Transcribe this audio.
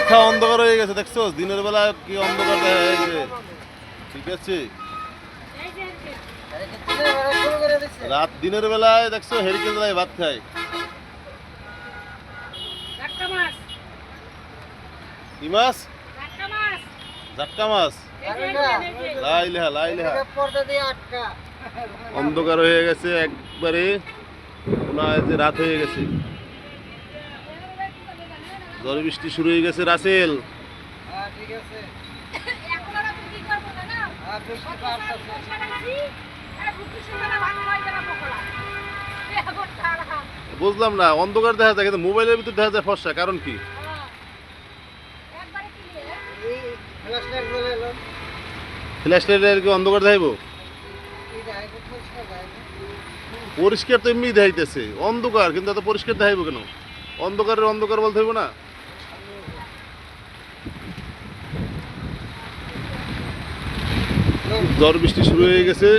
মাথা অন্ধকার হয়ে গেছে দেখছো, দিনের বেলা কি অন্ধকার দেখা যায়। ঠিক আছে, রাত দিনের বেলায় দেখছো হেরিকেন জ্বালায় ভাত খায়। কি মাছ? জাটকা মাছ। লাইলেহা লাইলেহা। অন্ধকার হয়ে গেছে একবারে, মনে হয় যে রাত হয়ে গেছে। ঝড় বৃষ্টি শুরু হয়ে গেছে রাসেল। বুঝলাম না, অন্ধকার দেখা যায় কিন্তু মোবাইলের ভিতর দেখা যায় ফর্সা, কারণ কি? ফ্ল্যাশ লাইটের কি অন্ধকার দেখাইব? পরিষ্কার তো এমনি দেখাইতেছে অন্ধকার, কিন্তু এত পরিষ্কার দেখাইব কেন? অন্ধকারের অন্ধকার বলতে হইব না? ঝড় বৃষ্টি শুরু হয়ে গেছে।